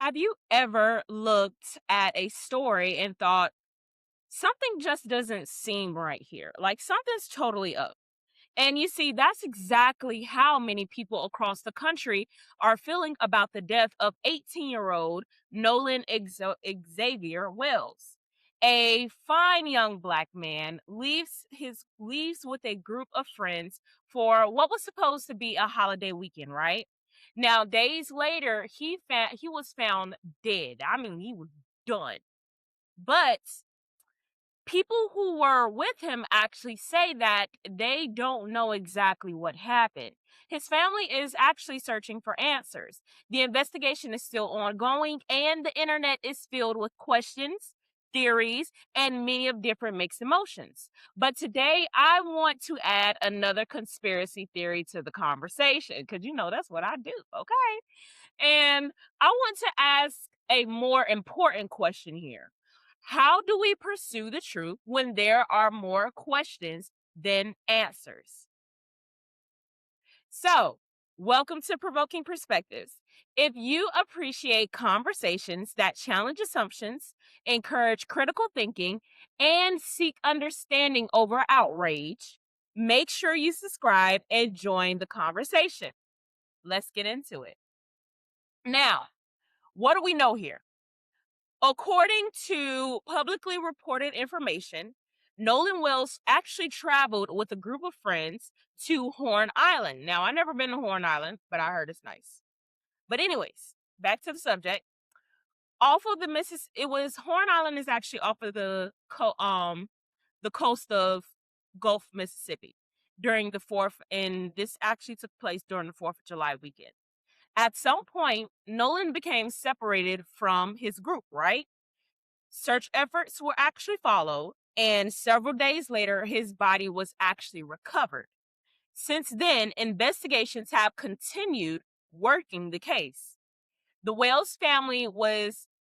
Have you ever looked at a story and thought, something just doesn't seem right here? Like something's totally up. And you see, that's exactly how many people across the country are feeling about the death of 18-year-old Nolan Xavier Wells. A fine young black man leaves with a group of friends for what was supposed to be a holiday weekend, right? Now, days later, he was found dead. I mean, he was done. But people who were with him actually say that they don't know exactly what happened. His family is actually searching for answers. The investigation is still ongoing, and the internet is filled with questions, theories, and many of different mixed emotions. But today, I want to add another conspiracy theory to the conversation because that's what I do, okay? And I want to ask a more important question here. How do we pursue the truth when there are more questions than answers? So, welcome to Provoking Perspectives. If you appreciate conversations that challenge assumptions, encourage critical thinking, and seek understanding over outrage, make sure you subscribe and join the conversation. Let's get into it. Now, what do we know here? According to publicly reported information, Nolan Wells actually traveled with a group of friends to Horn Island. Now, I've never been to Horn Island, but I heard it's nice. But anyways, back to the subject. Off of the it was Horn Island is actually off of the coast of Gulf, Mississippi during the 4th, and this actually took place during the 4th of July weekend. At some point, Nolan became separated from his group, right? Search efforts were actually followed, and several days later, his body was actually recovered. Since then, investigations have continued working the case. The Wells family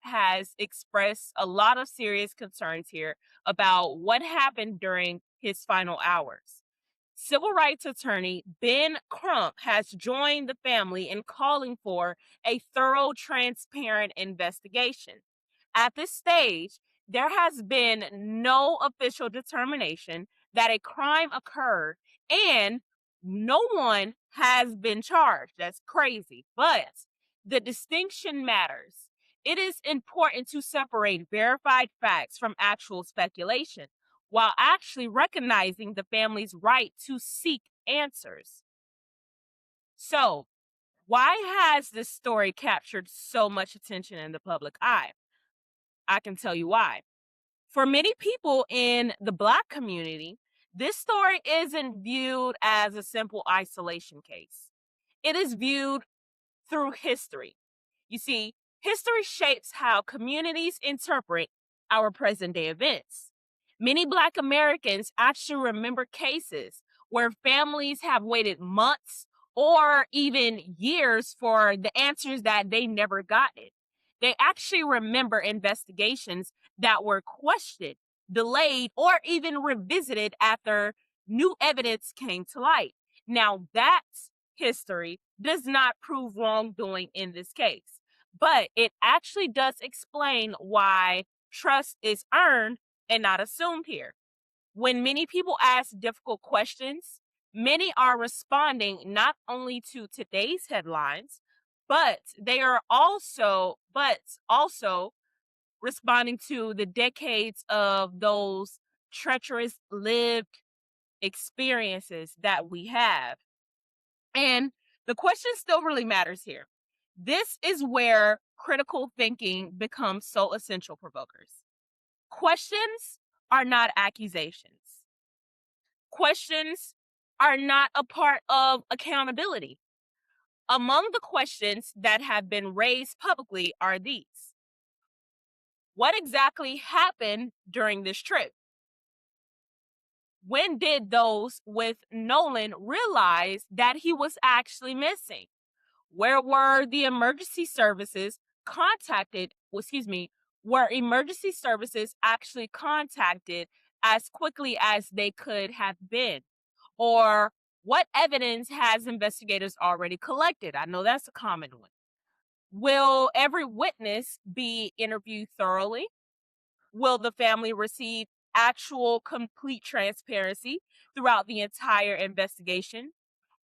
has expressed a lot of serious concerns here about what happened during his final hours. Civil rights attorney Ben Crump has joined the family in calling for a thorough, transparent investigation. At this stage, there has been no official determination that a crime occurred and no one has been charged. That's crazy. But the distinction matters. It is important to separate verified facts from actual speculation while actually recognizing the family's right to seek answers. So, why has this story captured so much attention in the public eye? I can tell you why. For many people in the Black community, this story isn't viewed as a simple isolation case. It is viewed through history. You see, history shapes how communities interpret our present day events. Many Black Americans actually remember cases where families have waited months or even years for the answers that they never gotten. They actually remember investigations that were questioned, delayed, or even revisited after new evidence came to light. Now, that history does not prove wrongdoing in this case, but it actually does explain why trust is earned and not assumed here. When many people ask difficult questions, many are responding not only to today's headlines, but also responding to the decades of those treacherous lived experiences that we have. And the question still really matters here. This is where critical thinking becomes so essential, provokers. Questions are not accusations. Questions are not a part of accountability. Among the questions that have been raised publicly are these: what exactly happened during this trip? When did those with Nolan realize that he was actually missing? Where were the emergency services contacted? Were emergency services actually contacted as quickly as they could have been? Or what evidence has investigators already collected? I know that's a common one. Will every witness be interviewed thoroughly? Will the family receive actual complete transparency throughout the entire investigation?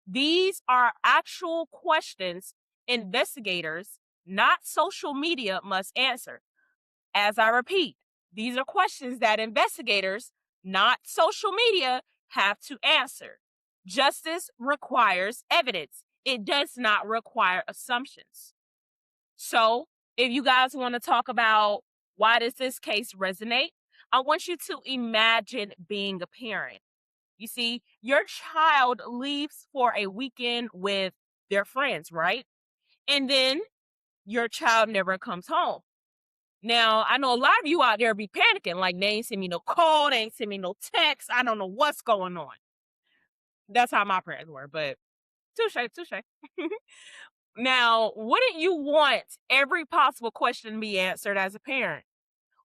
These are actual questions investigators, not social media, must answer. As I repeat, these are questions that investigators, not social media, have to answer. Justice requires evidence. It does not require assumptions. So, if you guys want to talk about why does this case resonate, I want you to imagine being a parent. You see, your child leaves for a weekend with their friends, right? And then your child never comes home. Now, I know a lot of you out there be panicking, like they ain't send me no call, they ain't send me no text. I don't know what's going on. That's how my parents were, but touche, touche. Now, wouldn't you want every possible question to be answered as a parent?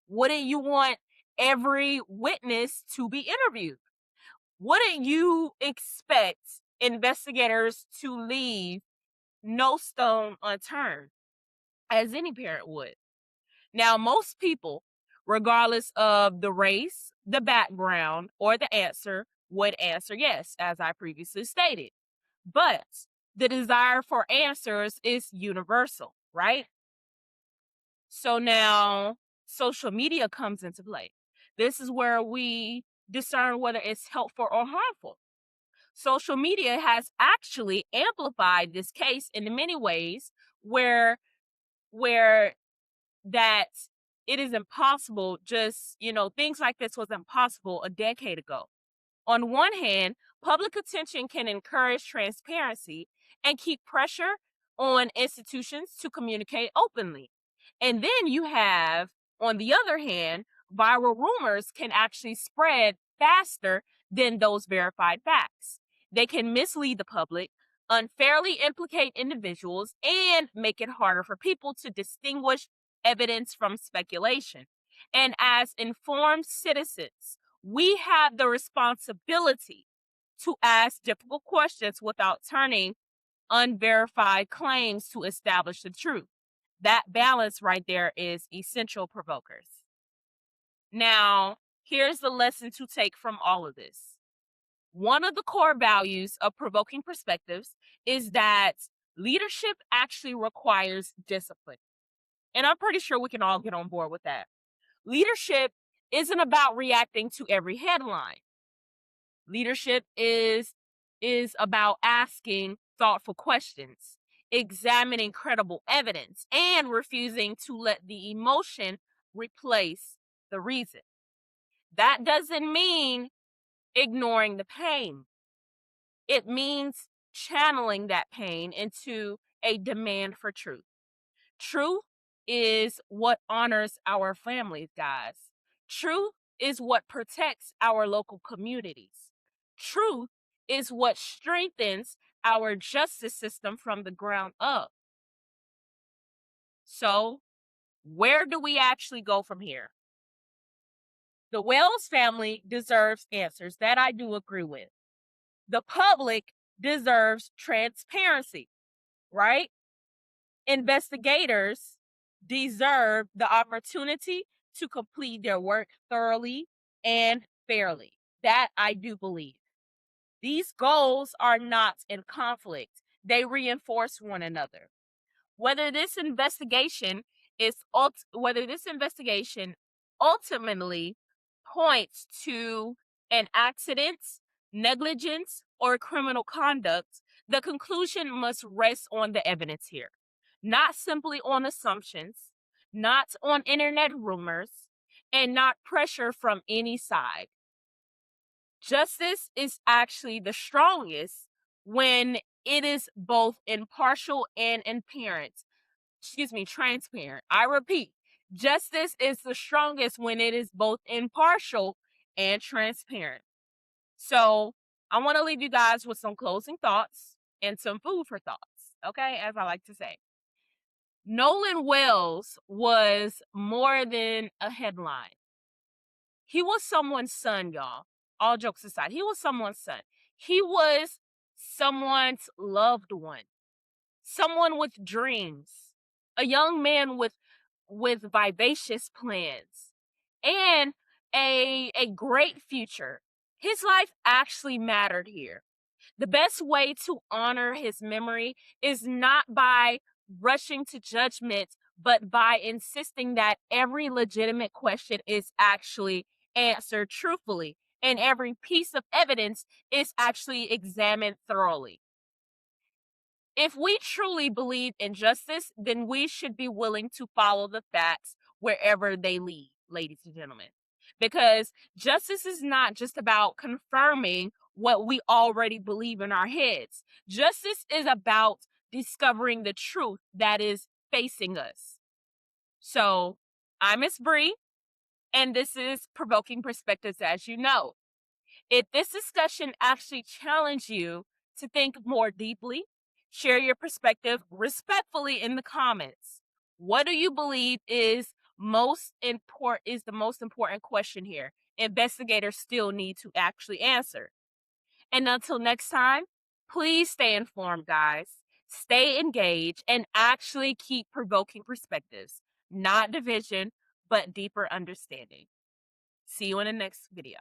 Wouldn't you want every witness to be interviewed? Wouldn't you expect investigators to leave no stone unturned, as any parent would? Now, most people, regardless of the race, the background, or the answer, would answer yes, as I previously stated. But the desire for answers is universal, right? So now social media comes into play. This is where we discern whether it's helpful or harmful. Social media has actually amplified this case in many ways where that it is impossible, just, things like this was impossible a decade ago. On one hand, public attention can encourage transparency and keep pressure on institutions to communicate openly. And then you have, on the other hand, viral rumors can actually spread faster than those verified facts. They can mislead the public, unfairly implicate individuals, and make it harder for people to distinguish evidence from speculation. And as informed citizens, we have the responsibility to ask difficult questions without turning unverified claims to establish the truth. That balance right there is essential, provokers. Now, here's the lesson to take from all of this. One of the core values of Provoking Perspectives is that leadership actually requires discipline. And I'm pretty sure we can all get on board with that. Leadership isn't about reacting to every headline. Leadership is about asking thoughtful questions, examining credible evidence, and refusing to let the emotion replace the reason. That doesn't mean ignoring the pain. It means channeling that pain into a demand for truth. Truth is what honors our families, guys. Truth is what protects our local communities. Truth is what strengthens our justice system from the ground up. So, where do we actually go from here? The Wells family deserves answers. That I do agree with. The public deserves transparency, right? Investigators deserve the opportunity to complete their work thoroughly and fairly. That I do believe. These goals are not in conflict. They reinforce one another. Whether this investigation ultimately points to an accident, negligence, or criminal conduct, the conclusion must rest on the evidence here, not simply on assumptions, not on internet rumors, and not pressure from any side. Justice is actually the strongest when it is both impartial and transparent. I repeat, justice is the strongest when it is both impartial and transparent. So I want to leave you guys with some closing thoughts and some food for thoughts, okay, as I like to say. Nolan Wells was more than a headline. He was someone's son, y'all. All jokes aside, he was someone's son. He was someone's loved one, someone with dreams, a young man with vivacious plans and a great future. His life actually mattered here. The best way to honor his memory is not by rushing to judgment, but by insisting that every legitimate question is actually answered truthfully and every piece of evidence is actually examined thoroughly. If we truly believe in justice, then we should be willing to follow the facts wherever they lead, ladies and gentlemen. Because justice is not just about confirming what we already believe in our heads. Justice is about discovering the truth that is facing us. So, I'm Miss Bree, and this is Provoking Perspectives, as you know. If this discussion actually challenged you to think more deeply, share your perspective respectfully in the comments. What do you believe is the most important question here? Investigators still need to actually answer. And until next time, please stay informed, guys. Stay engaged and actually keep provoking perspectives, not division, but deeper understanding. See you in the next video.